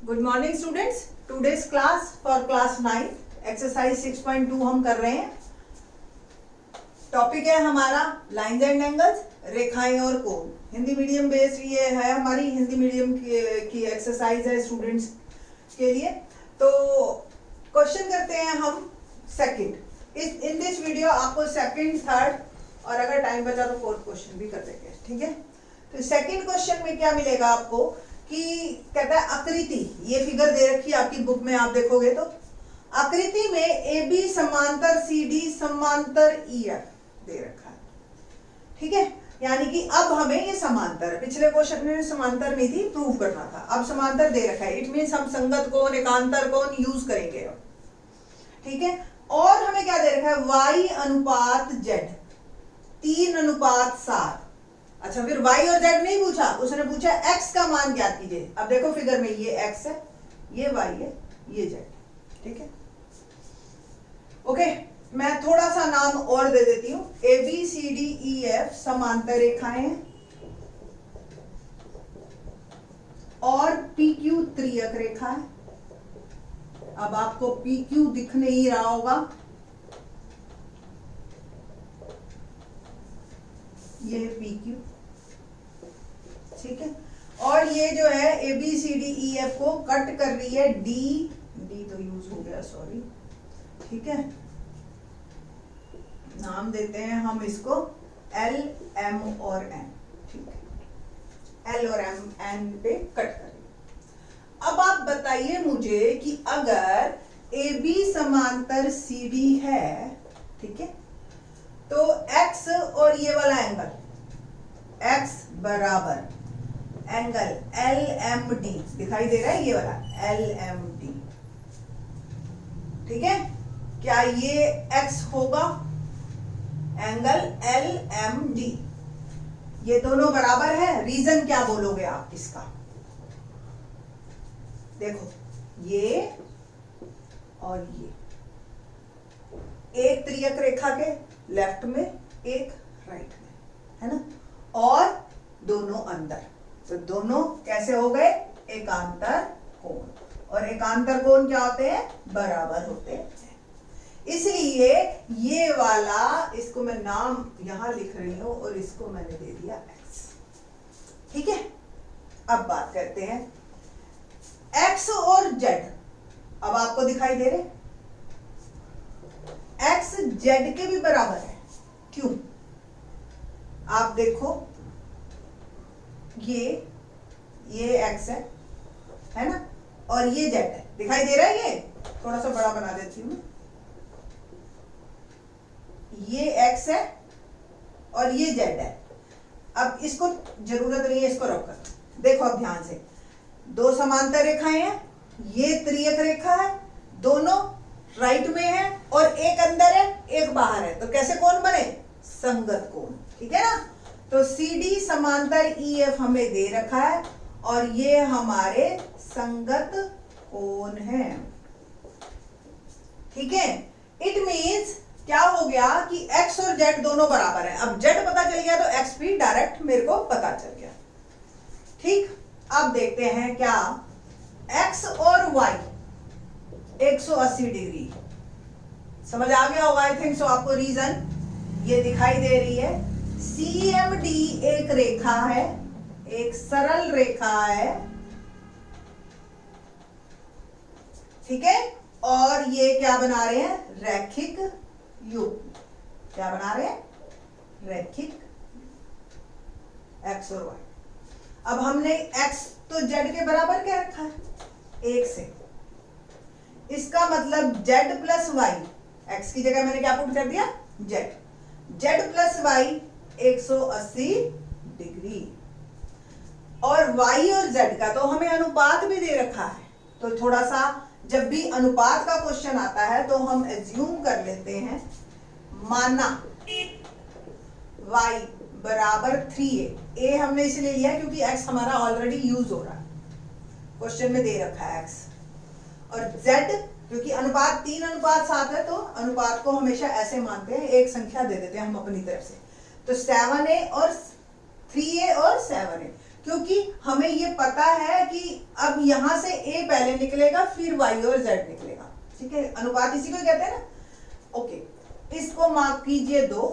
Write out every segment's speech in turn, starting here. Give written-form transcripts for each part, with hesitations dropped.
Good morning students. Today's class for class 9 exercise 6.2 हम कर रहे हैं। टॉपिक है हमारा लाइंस एंड एंगल्स, रेखाएं और कोण। हिंदी मीडियम बेस्ड ये है, हमारी हिंदी मीडियम की एक्सरसाइज है स्टूडेंट्स के लिए। तो क्वेश्चन करते हैं हम सेकंड। इन दिस वीडियो आपको सेकंड, थर्ड और अगर टाइम बचा तो फोर्थ क्वेश्चन भी कर देंगे, ठीक है। तो सेकंड क्वेश्चन में क्या मिलेगा आपको कि कहता है आकृति, ये फिगर दे रखी है आपकी बुक में, आप देखोगे तो आकृति में ए बी समांतर सी डी समांतर ई एफ दे रखा है, ठीक है। यानी कि अब हमें ये समांतर, पिछले क्वेश्चन में समांतर नहीं थी, प्रूव करना था, अब समांतर दे रखा है। इट मीन्स हम संगत कोण, एकांतर कोण यूज करेंगे अब, ठीक है। और हमें क्या दे रखा है, y अनुपात z 3:7। अच्छा, फिर y और z नहीं पूछा, उसने पूछा x का मान ज्ञात कीजिए। अब देखो फिगर में ये x है, ये y है, ये z, ठीक है। ओके, मैं थोड़ा सा नाम और दे देती हूं। A B C D E F समांतर रेखाएं हैं और पी क्यू त्रियक रेखा है। अब आपको पी क्यू दिख नहीं रहा होगा, ये पी क्यू, ठीक है। और ये जो है A B C D E F को कट कर रही है डी तो यूज हो गया, सॉरी, ठीक है। नाम देते हैं हम इसको एल एम और एन, ठीक है। एल और एन पे कट कर रही है। अब आप बताइए मुझे कि अगर ए बी समांतर सी डी है, ठीक है, तो x और ये वाला एंगल x बराबर एंगल एल एम डी दिखाई दे रहा है, ये वाला एल एम डी, ठीक है। क्या ये x होगा, एंगल एल एम डी, ये दोनों बराबर है। रीजन क्या बोलोगे आप इसका, देखो ये और ये एक त्रियक रेखा के लेफ्ट में, एक राइट में, है ना, और दोनों अंदर, तो दोनों कैसे हो गए, एकांतर कोण। और एकांतर कोण क्या होते हैं, बराबर होते हैं। इसलिए ये वाला, इसको मैं नाम यहां लिख रही हूं और इसको मैंने दे दिया x, ठीक है। अब बात करते हैं x और z। अब आपको दिखाई दे रहे x z के भी बराबर है, क्यों, आप देखो ये x है ना, और ये z है, दिखाई दे रहा है। ये थोड़ा सा बड़ा बना देती हूं, ये x है और ये z है। अब इसको जरूरत नहीं है, इसको रखकर देखो। अब ध्यान से, दो समांतर रेखाएं हैं, ये त्रियक रेखा है, दोनों राइट में है और एक अंदर है, एक बाहर है, तो कैसे कोण बने, संगत कोण, ठीक है ना। तो सी डी समांतर ई एफ हमें दे रखा है और ये हमारे संगत कोण है, ठीक है। इट मीन्स क्या हो गया कि x और z दोनों बराबर हैं। अब z पता चल गया तो x भी डायरेक्ट मेरे को पता चल गया, ठीक। अब देखते हैं क्या x और y 180 डिग्री, समझ आ गया होगा आई थिंक सो आपको। रीजन ये दिखाई दे रही है, CMD एक रेखा है, एक सरल रेखा है, ठीक है। और ये क्या बना रहे हैं, रैखिक युग्म। क्या बना रहे हैं, रैखिक x और y। अब हमने x तो z के बराबर क्या रखा है, 1 से, इसका मतलब z प्लस वाई, x की जगह मैंने क्या पुट कर दिया, z प्लस वाई 180 डिग्री। और y और z का तो हमें अनुपात भी दे रखा है, तो थोड़ा सा जब भी अनुपात का क्वेश्चन आता है तो हम एज्यूम कर लेते हैं, माना y बराबर 3a, a हमने इसलिए लिया क्योंकि x हमारा ऑलरेडी यूज हो रहा है, क्वेश्चन में दे रखा है x, और z क्योंकि अनुपात 3:7 है तो अनुपात को हमेशा ऐसे मानते हैं, एक संख्या दे देते हैं हम अपनी तरफ से। तो 7a और 3a और 7a, क्योंकि हमें ये पता है कि अब यहां से ए पहले निकलेगा फिर वाई और जेड निकलेगा, ठीक है, अनुपात इसी को कहते हैं ना। ओके, इसको मार्क कीजिए 2,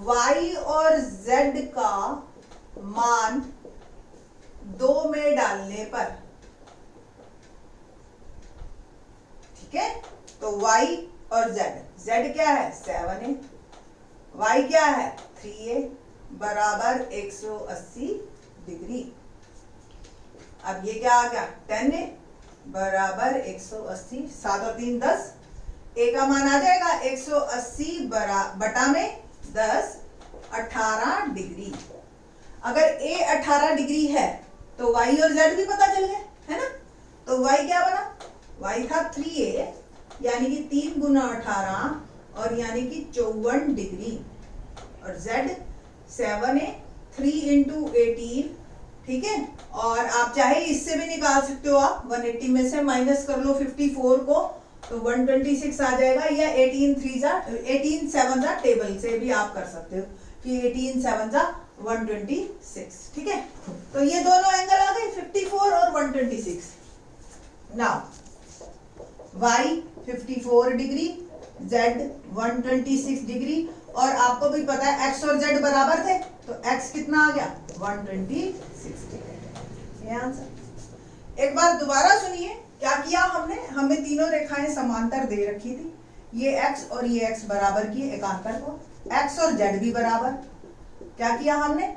वाई और जेड का मान 2 में डालने पर, ठीक है, तो वाई और जेड, जेड क्या है 7a, वाई क्या है 3a बराबर 180 डिग्री। अब ये क्या आ गया 10a बराबर 180, 7 और 3 10, ए का मान आ जाएगा 180 बटा में 10 18 डिग्री। अगर ए 18 डिग्री है तो वाई और जेड भी पता चल गए, है ना। तो वाई क्या बना, वाई था 3a यानी कि 3 गुना 18 और यानी कि 54 डिग्री, और जेड 7a 3 इंटू 18, ठीक है। और आप चाहे इससे भी निकाल सकते हो, आप 180 में से माइनस कर लो 54 को तो 126 आ जाएगा, या 18 7 जा टेबल से भी आप कर सकते हो कि 18 7 जा 126, ठीक है। तो ये दोनों एंगल आ गए 54 और 126। Now y 54 degree, z 126 degree, और आपको भी पता है x और z बराबर थे तो x कितना आ गया 126 डिग्री, ये आंसर। एक बार दोबारा सुनिए क्या किया हमने, हमें तीनों रेखाएं समांतर दे रखी थी, ये x और ये x बराबर किए एकांतर को, x और z भी बराबर, क्या किया हमने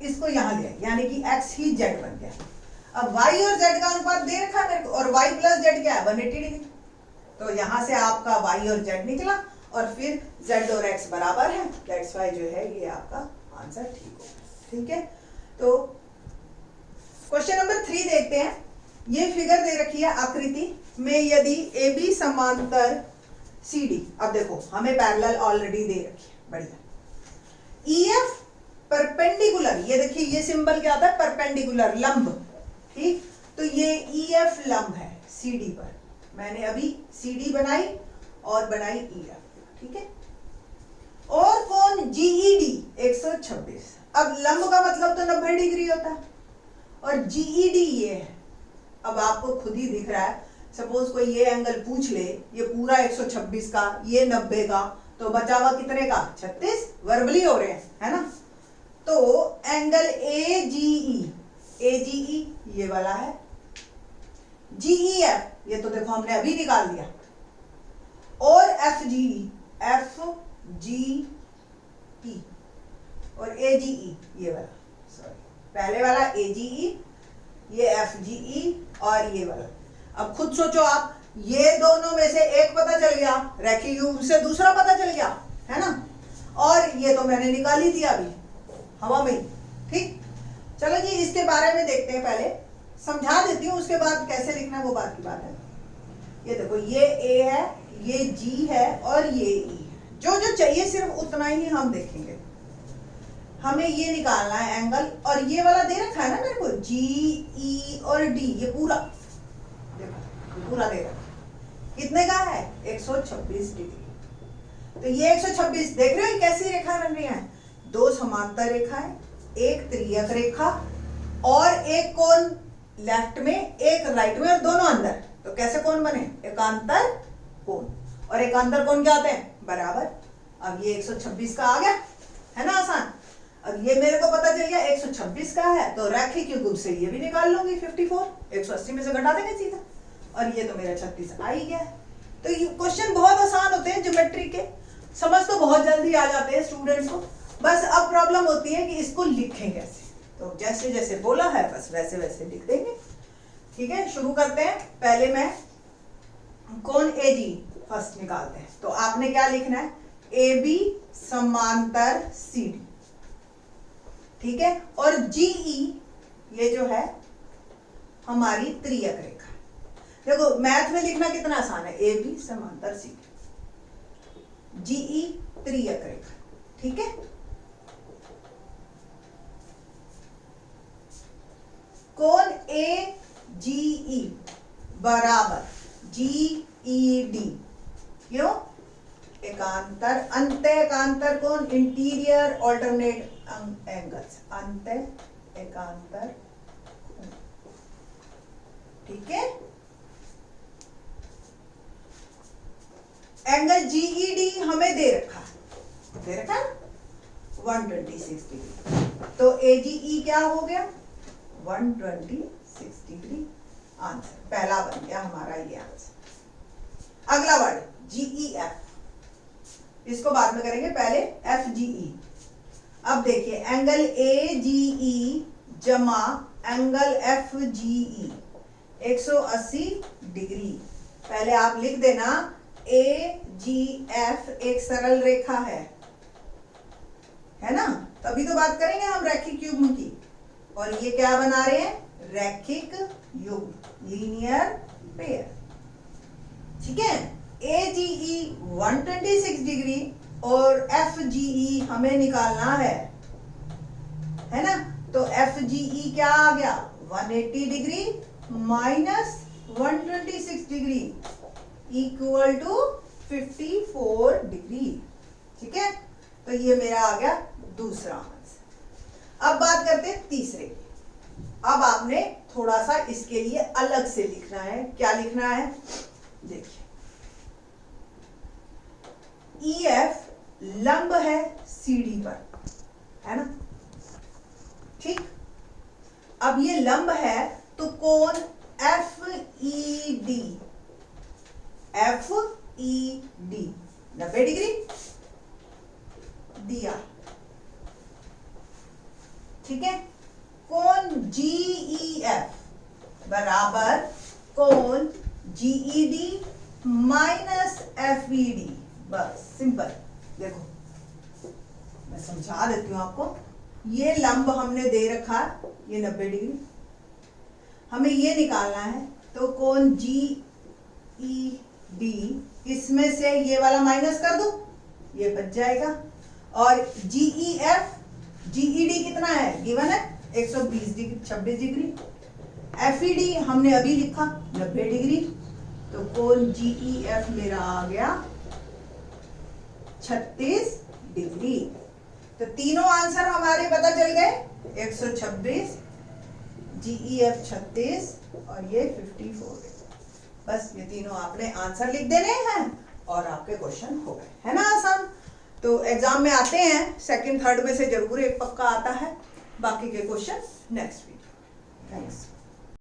इसको यहां लिया यानी कि x ही z बन गया। अब y और z का अनुपात दे रखा है मेरे को, और y प्लस z क्या है 180 डिग्री, तो यहां से आपका y और z निकला और फिर z और x बराबर है, दैट्स वाई जो है ये आपका आंसर ठीक होगा, ठीक है। तो क्वेश्चन नंबर 3 देखते हैं। ये फिगर दे रखी है आकृति में, यदि ए बी समांतर सी डी, अब देखो हमें पैरेलल ऑलरेडी दे रखी है, बढ़िया। ई एफ परपेंडिकुलर, ये देखिए ये सिंबल क्या होता है परपेंडिकुलर, लंब, ठीक। तो ये ई एफ लंब है सी डी पर, मैंने अभी सी डी बनाई और बनाई ई एफ, ठीक है। और कौन जीईडी 126, अब लंब का मतलब तो 90 डिग्री होता है और जीईडी ये है। अब आपको खुद ही दिख रहा है, सपोज कोई ये एंगल पूछ ले, ये पूरा 126 का, ये 90 का, तो बचा हुआ कितने का 36, वर्बली हो रहे हैं, है ना। तो एंगल एजीई ये वाला है, जीईएफ ये तो देखो हमने अभी निकाल दिया, और एफजीई और एजीई ये वाला, सॉरी पहले वाला एजीई, ये एफजीई और ये वाला। अब खुद सोचो आप, ये दोनों में से एक पता चल गया, रेखीय यूप से दूसरा पता चल गया, है ना, और ये तो मैंने निकाल ही दिया अभी हवा में, ठीक। चलो जी इसके बारे में देखते हैं, पहले समझा देती हूँ, उसके बाद कैसे लिखना है वो बात की बात है। ये देखो ये ए है, ये जी है और ये ई है, जो जो चाहिए सिर्फ उतना ही हम देखेंगे। हमें ये निकालना है एंगल, और ये वाला दे रखा है ना मेरे को, जी ई और डी, ये पूरा देखो पूरा दे रखा है, कितने का है 126 डिग्री। तो ये 126 देख रहे हो कैसी रेखा बन रही है, दो समांतर रेखाएं, एक त्रियक रेखा और एक कोण लेफ्ट में एक राइट में और दोनों अंदर, तो कैसे कोण बने एकांतर कोण, और एकांतर कोण क्या होते हैं बराबर। अब ये 126 का आ गया, है ना आसान। अब ये मेरे को पता चल गया 126 का है, तो रेखीय योग से ये भी निकाल लूंगी 54, 180 में से घटा देंगे सीधा, और ये तो मेरा 36 आ ही गया है। तो ये क्वेश्चन बहुत आसान होते हैं ज्योमेट्री के, समझ तो बहुत जल्दी आ जाते हैं स्टूडेंट्स को, बस अब प्रॉब्लम होती है कि इसको लिखें कैसे। तो जैसे जैसे बोला है बस वैसे वैसे लिख देंगे, ठीक है। शुरू करते हैं, पहले मैं कोण एजी फर्स्ट निकालते हैं। तो आपने क्या लिखना है, ए बी समांतर सी डी, ठीक है, और जीई ये जो है हमारी त्रियक रेखा। देखो मैथ में लिखना कितना आसान है, ए बी समांतर सी डी, जीई त्रियक रेखा, ठीक है। कोण ए जीई बराबर जीईडी, क्यों एकांतर अंत एकांतर कोण, इंटीरियर ऑल्टरनेट एंगल्स, अंत एकांतर, ठीक है। एंगल जीईडी हमें दे रखा है 126 डिग्री, तो एजीई क्या हो गया 126 डिग्री। आंसर पहला बन गया हमारा ये आंसर। अगला वर्ड जीईएफ, इसको बाद में करेंगे, पहले एफजीई। अब देखिए एंगल एजीई जमा एंगल एफजीई 180 डिग्री। पहले आप लिख देना एजीएफ एक सरल रेखा है ना, तभी तो बात करेंगे हम रैखिक युग्म की। और ये क्या बना रहे हैं, रैखिक युग्म, लीनियर पेयर, ठीक है। एजीई 126 डिग्री और एफजीई हमें निकालना है ना, तो एफजीई क्या आ गया 180 degree minus 126 degree equal to 54 degree, ठीक है। तो ये मेरा आ गया दूसरा आंसर। अब बात करते हैं तीसरे की। अब आपने थोड़ा सा इसके लिए अलग से लिखना है। क्या लिखना है, देखिए EF लंब है CD पर, है ना, ठीक। अब ये लंब है तो कोण FED 90 डिग्री दिया, ठीक है। कोण GEF बराबर कोण GED माइनस FED, बस सिंपल। देखो मैं समझा देती हूं आपको। ये लंब हमने दे रखा है, ये 90 डिग्री, हमें ये निकालना है, तो कोण GED इसमें से ये वाला माइनस कर दो, ये बच जाएगा। और GED कितना है, गिवन है 120 डिग्री 26 डिग्री। FED हमने अभी लिखा 90 डिग्री, तो कोण GEF मेरा आ गया 36 डिग्री। तो तीनों आंसर हमारे पता चल गए, 126, GEF 36 और ये 54। बस ये तीनों आपने आंसर लिख देने हैं और आपके क्वेश्चन हो गए, है ना आसान। तो एग्जाम में आते हैं, सेकंड थर्ड में से जरूर एक पक्का आता है। बाकी के क्वेश्चन नेक्स्ट वीडियो। थैंक्स।